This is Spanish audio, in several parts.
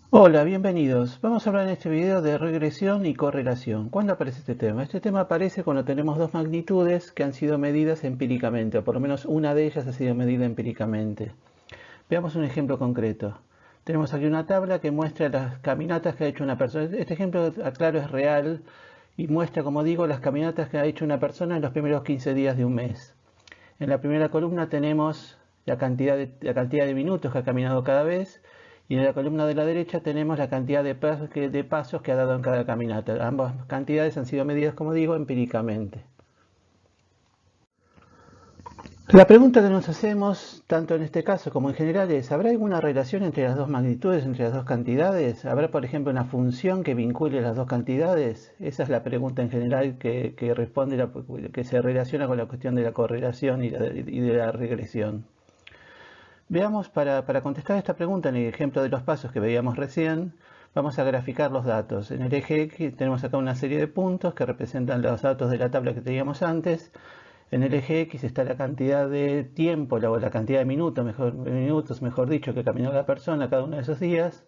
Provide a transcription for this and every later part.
Hola, bienvenidos. Vamos a hablar en este video de regresión y correlación. ¿Cuándo aparece este tema? Este tema aparece cuando tenemos dos magnitudes que han sido medidas empíricamente, o por lo menos una de ellas ha sido medida empíricamente. Veamos un ejemplo concreto. Tenemos aquí una tabla que muestra las caminatas que ha hecho una persona. Este ejemplo, aclaro, es real y muestra, como digo, las caminatas que ha hecho una persona en los primeros 15 días de un mes. En la primera columna tenemos la cantidad de minutos que ha caminado cada vez y en la columna de la derecha tenemos la cantidad de pasos que ha dado en cada caminata. Ambas cantidades han sido medidas, como digo, empíricamente. La pregunta que nos hacemos, tanto en este caso como en general, es: ¿habrá alguna relación entre las dos magnitudes, entre las dos cantidades? ¿Habrá, por ejemplo, una función que vincule las dos cantidades? Esa es la pregunta en general que responde, que se relaciona con la cuestión de la correlación y de la regresión. Veamos, para contestar esta pregunta, en el ejemplo de los pasos que veíamos recién, vamos a graficar los datos. En el eje X tenemos acá una serie de puntos que representan los datos de la tabla que teníamos antes. En el eje X está la cantidad de tiempo, o la cantidad de minutos, mejor dicho, que caminó la persona cada uno de esos días.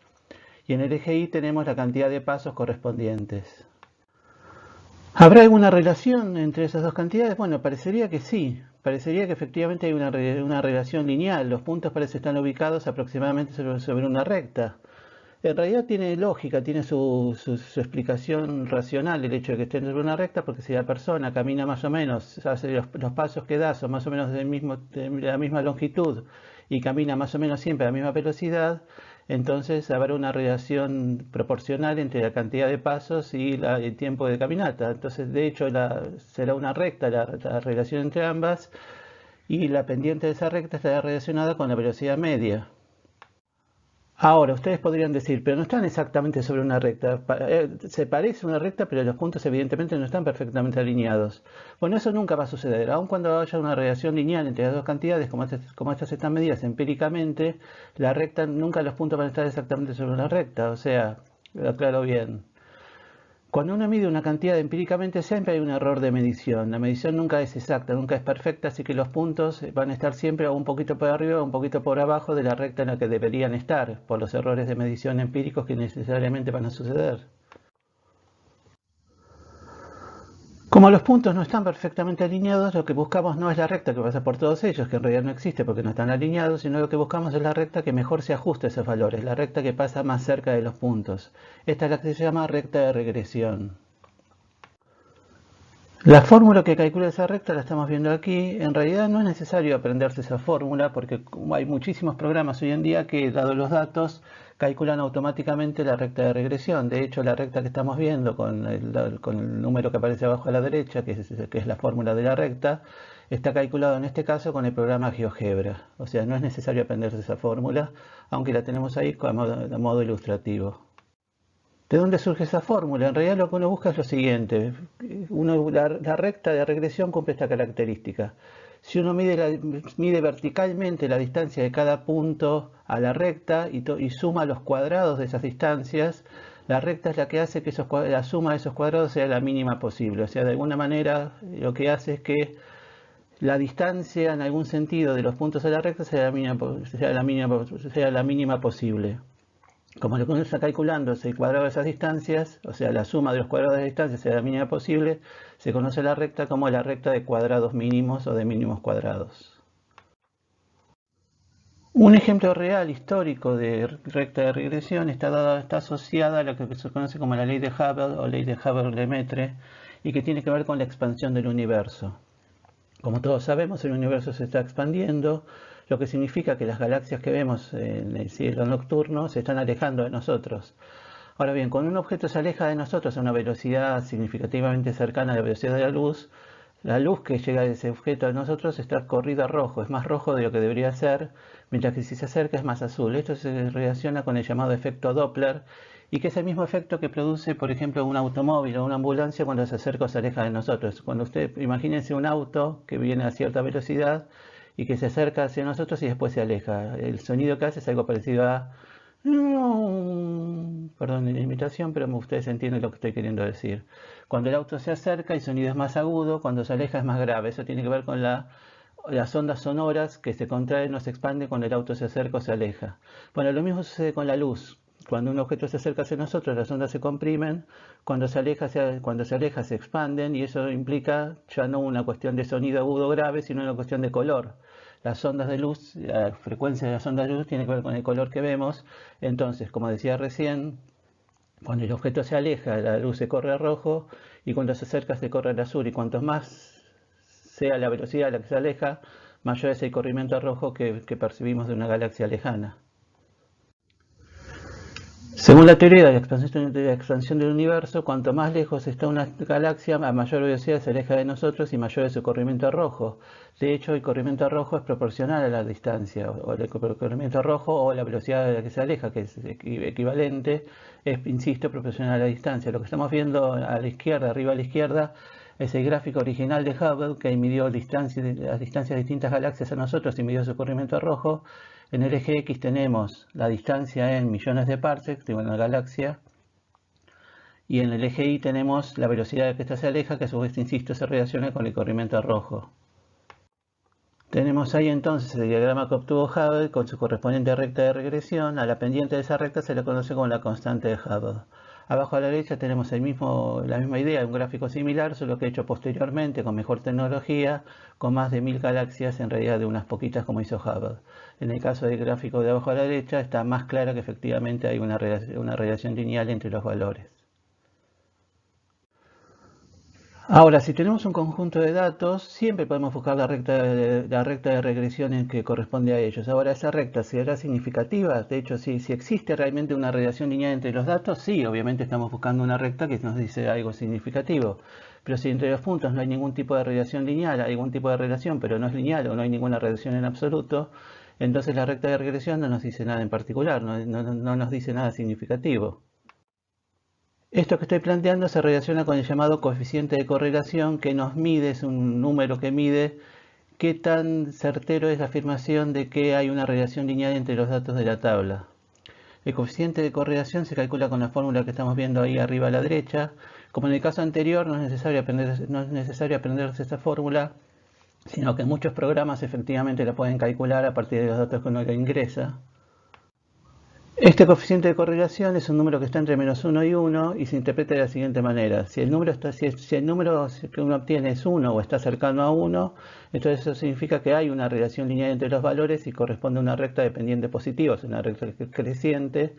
Y en el eje Y tenemos la cantidad de pasos correspondientes. ¿Habrá alguna relación entre esas dos cantidades? Bueno, parecería que sí. Parecería que efectivamente hay una relación lineal. Los puntos parecen estar ubicados aproximadamente sobre una recta. En realidad tiene lógica, tiene su explicación racional el hecho de que estén sobre una recta, porque si la persona camina más o menos, hace los pasos que da son más o menos de la misma longitud y camina más o menos siempre a la misma velocidad, entonces habrá una relación proporcional entre la cantidad de pasos y el tiempo de caminata. Entonces, de hecho, será una recta la relación entre ambas y la pendiente de esa recta estará relacionada con la velocidad media. Ahora, ustedes podrían decir, pero no están exactamente sobre una recta. Se parece a una recta, pero los puntos evidentemente no están perfectamente alineados. Bueno, eso nunca va a suceder. Aun cuando haya una relación lineal entre las dos cantidades, como estas están medidas empíricamente, la recta, nunca los puntos van a estar exactamente sobre una recta. O sea, lo aclaro bien. Cuando uno mide una cantidad empíricamente, siempre hay un error de medición. La medición nunca es exacta, nunca es perfecta, así que los puntos van a estar siempre un poquito por arriba o un poquito por abajo de la recta en la que deberían estar, por los errores de medición empíricos que necesariamente van a suceder. Como los puntos no están perfectamente alineados, lo que buscamos no es la recta que pasa por todos ellos, que en realidad no existe porque no están alineados, sino lo que buscamos es la recta que mejor se ajuste a esos valores, la recta que pasa más cerca de los puntos. Esta es la que se llama recta de regresión. La fórmula que calcula esa recta la estamos viendo aquí. En realidad no es necesario aprenderse esa fórmula porque hay muchísimos programas hoy en día que, dados los datos, calculan automáticamente la recta de regresión. De hecho, la recta que estamos viendo con el número que aparece abajo a la derecha, que es la fórmula de la recta, está calculado en este caso con el programa GeoGebra. O sea, no es necesario aprenderse esa fórmula, aunque la tenemos ahí a modo ilustrativo. ¿De dónde surge esa fórmula? En realidad lo que uno busca es lo siguiente. La recta de regresión cumple esta característica. Si uno mide verticalmente la distancia de cada punto a la recta y suma los cuadrados de esas distancias, la recta es la que hace que la suma de esos cuadrados sea la mínima posible. O sea, de alguna manera lo que hace es que la distancia en algún sentido de los puntos a la recta sea la mínima posible. Como lo que uno está calculando es el cuadrado de esas distancias, o sea, la suma de los cuadrados de distancias sea la mínima posible, se conoce la recta como la recta de cuadrados mínimos o de mínimos cuadrados. Un ejemplo real histórico de recta de regresión está asociada a lo que se conoce como la ley de Hubble o ley de Hubble-Lemaitre y que tiene que ver con la expansión del universo. Como todos sabemos, el universo se está expandiendo, lo que significa que las galaxias que vemos en el cielo nocturno se están alejando de nosotros. Ahora bien, cuando un objeto se aleja de nosotros a una velocidad significativamente cercana a la velocidad de la luz que llega de ese objeto a nosotros está corrida a rojo, es más rojo de lo que debería ser, mientras que si se acerca es más azul. Esto se relaciona con el llamado efecto Doppler y que es el mismo efecto que produce, por ejemplo, un automóvil o una ambulancia cuando se acerca o se aleja de nosotros. Cuando usted, imagínense un auto que viene a cierta velocidad y que se acerca hacia nosotros y después se aleja. El sonido que hace es algo parecido a... Perdón la imitación, pero ustedes entienden lo que estoy queriendo decir. Cuando el auto se acerca, el sonido es más agudo, cuando se aleja es más grave. Eso tiene que ver con las ondas sonoras que se contraen o se expanden cuando el auto se acerca o se aleja. Bueno, lo mismo sucede con la luz. cuando un objeto se acerca hacia nosotros, las ondas se comprimen, cuando se aleja se expanden, y eso implica ya no una cuestión de sonido agudo grave, sino una cuestión de color. Las ondas de luz, la frecuencia de las ondas de luz tiene que ver con el color que vemos. Entonces, como decía recién, cuando el objeto se aleja, la luz se corre a rojo, y cuando se acerca se corre al azul, y cuanto más sea la velocidad a la que se aleja, mayor es el corrimiento a rojo que percibimos de una galaxia lejana. Según la teoría de la expansión del universo, cuanto más lejos está una galaxia, a mayor velocidad se aleja de nosotros y mayor es su corrimiento a rojo. De hecho, el corrimiento a rojo es proporcional a la distancia, o el corrimiento a rojo o la velocidad a la que se aleja, que es equivalente, es, insisto, proporcional a la distancia. Lo que estamos viendo a la izquierda, arriba a la izquierda, es el gráfico original de Hubble, que midió las distancias de distintas galaxias a nosotros y midió su corrimiento a rojo. En el eje X tenemos la distancia en millones de parsecs de una galaxia, y en el eje Y tenemos la velocidad a la que ésta se aleja, que a su vez, insisto, se relaciona con el corrimiento a rojo. Tenemos ahí entonces el diagrama que obtuvo Hubble con su correspondiente recta de regresión. A la pendiente de esa recta se le conoce como la constante de Hubble. Abajo a la derecha tenemos la misma idea, un gráfico similar, solo que hecho posteriormente, con mejor tecnología, con más de 1000 galaxias, en realidad de unas poquitas como hizo Hubble. En el caso del gráfico de abajo a la derecha está más claro que efectivamente hay una relación lineal entre los valores. Ahora, si tenemos un conjunto de datos, siempre podemos buscar la recta de regresión en que corresponde a ellos. Ahora, esa recta será significativa. De hecho, si existe realmente una relación lineal entre los datos, sí, obviamente estamos buscando una recta que nos dice algo significativo. Pero si entre los puntos no hay ningún tipo de relación lineal, hay algún tipo de relación, pero no es lineal o no hay ninguna relación en absoluto, entonces la recta de regresión no nos dice nada en particular, no nos dice nada significativo. Esto que estoy planteando se relaciona con el llamado coeficiente de correlación, que nos mide, es un número que mide qué tan certero es la afirmación de que hay una relación lineal entre los datos de la tabla. El coeficiente de correlación se calcula con la fórmula que estamos viendo ahí arriba a la derecha. Como en el caso anterior, no es necesario aprenderse esta fórmula, sino que muchos programas efectivamente la pueden calcular a partir de los datos que uno le ingresa. Este coeficiente de correlación es un número que está entre -1 y 1 y se interpreta de la siguiente manera. Si el número que uno obtiene es 1 o está cercano a 1, entonces eso significa que hay una relación lineal entre los valores y corresponde a una recta de pendiente positiva, es una recta creciente.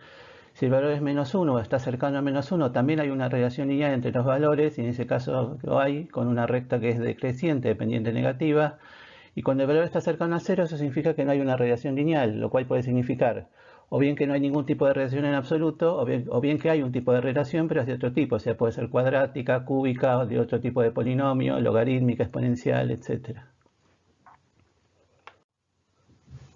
Si el valor es -1 o está cercano a -1, también hay una relación lineal entre los valores, y en ese caso lo hay con una recta que es decreciente de pendiente negativa. Y cuando el valor está cercano a 0, eso significa que no hay una relación lineal, lo cual puede significar o bien que no hay ningún tipo de relación en absoluto, o bien que hay un tipo de relación, pero es de otro tipo, o sea, puede ser cuadrática, cúbica, o de otro tipo de polinomio, logarítmica, exponencial, etc.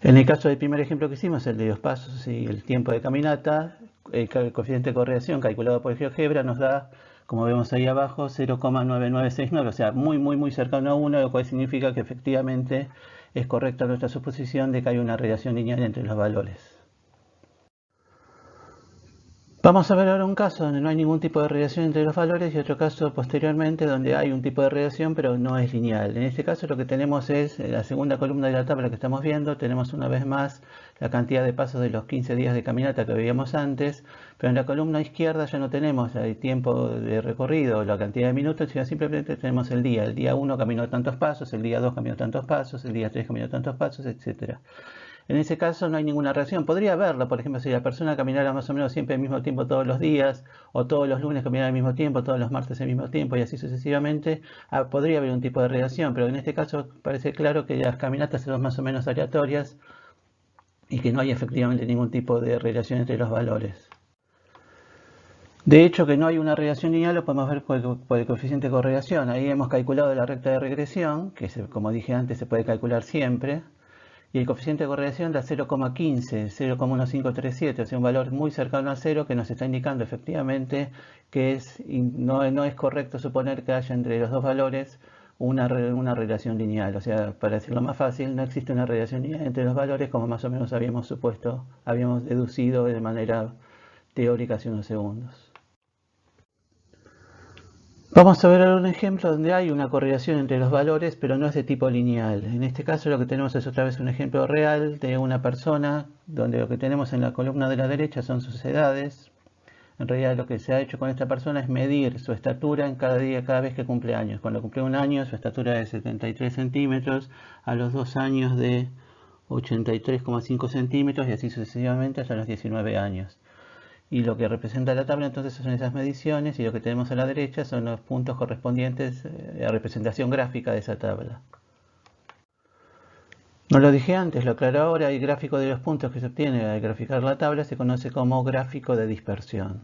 En el caso del primer ejemplo que hicimos, el de los pasos y el tiempo de caminata, el coeficiente de correlación calculado por GeoGebra nos da, como vemos ahí abajo, 0,9969, o sea, muy cercano a 1, lo cual significa que efectivamente es correcta nuestra suposición de que hay una relación lineal entre los valores. Vamos a ver ahora un caso donde no hay ningún tipo de relación entre los valores y otro caso posteriormente donde hay un tipo de relación pero no es lineal. En este caso lo que tenemos es, en la segunda columna de la tabla que estamos viendo, tenemos una vez más la cantidad de pasos de los 15 días de caminata que veíamos antes, pero en la columna izquierda ya no tenemos el tiempo de recorrido, la cantidad de minutos, sino simplemente tenemos el día. El día 1 caminó tantos pasos, el día 2 caminó tantos pasos, el día 3 caminó tantos pasos, etc. En ese caso no hay ninguna relación. Podría haberlo, por ejemplo, si la persona caminara más o menos siempre al mismo tiempo todos los días, o todos los lunes caminara al mismo tiempo, todos los martes al mismo tiempo, y así sucesivamente, podría haber un tipo de relación, pero en este caso parece claro que las caminatas son más o menos aleatorias y que no hay efectivamente ningún tipo de relación entre los valores. De hecho, que no hay una relación lineal lo podemos ver por el coeficiente de correlación. Ahí hemos calculado la recta de regresión, que como dije antes se puede calcular siempre. Y el coeficiente de correlación da 0,15, 0,1537, o sea, un valor muy cercano a 0 que nos está indicando efectivamente que no es correcto suponer que haya entre los dos valores una relación lineal. O sea, para decirlo más fácil, no existe una relación lineal entre los valores como más o menos habíamos supuesto, habíamos deducido de manera teórica hace unos segundos. Vamos a ver ahora un ejemplo donde hay una correlación entre los valores, pero no es de tipo lineal. En este caso lo que tenemos es otra vez un ejemplo real de una persona, donde lo que tenemos en la columna de la derecha son sus edades. En realidad lo que se ha hecho con esta persona es medir su estatura en cada día, cada vez que cumple años. Cuando cumple un año, su estatura es de 73 centímetros, a los 2 años de 83,5 centímetros y así sucesivamente hasta los 19 años. Y lo que representa la tabla entonces son esas mediciones, y lo que tenemos a la derecha son los puntos correspondientes a la representación gráfica de esa tabla. No lo dije antes, lo aclaro ahora, el gráfico de los puntos que se obtiene al graficar la tabla se conoce como gráfico de dispersión.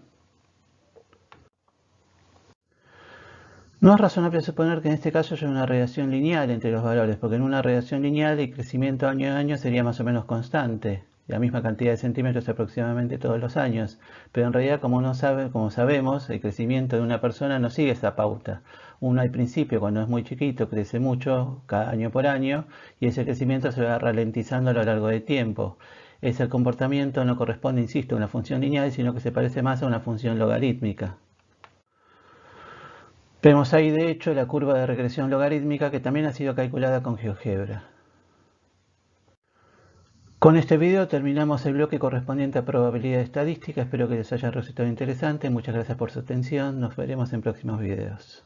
No es razonable suponer que en este caso haya una relación lineal entre los valores, porque en una relación lineal el crecimiento año a año sería más o menos constante, la misma cantidad de centímetros aproximadamente todos los años, pero en realidad como sabemos, el crecimiento de una persona no sigue esa pauta. Uno al principio, cuando es muy chiquito, crece mucho, cada año por año, y ese crecimiento se va ralentizando a lo largo del tiempo. Ese comportamiento no corresponde, insisto, a una función lineal, sino que se parece más a una función logarítmica. Vemos ahí de hecho la curva de regresión logarítmica que también ha sido calculada con GeoGebra. Con este video terminamos el bloque correspondiente a probabilidad estadística. Espero que les haya resultado interesante. Muchas gracias por su atención. Nos veremos en próximos videos.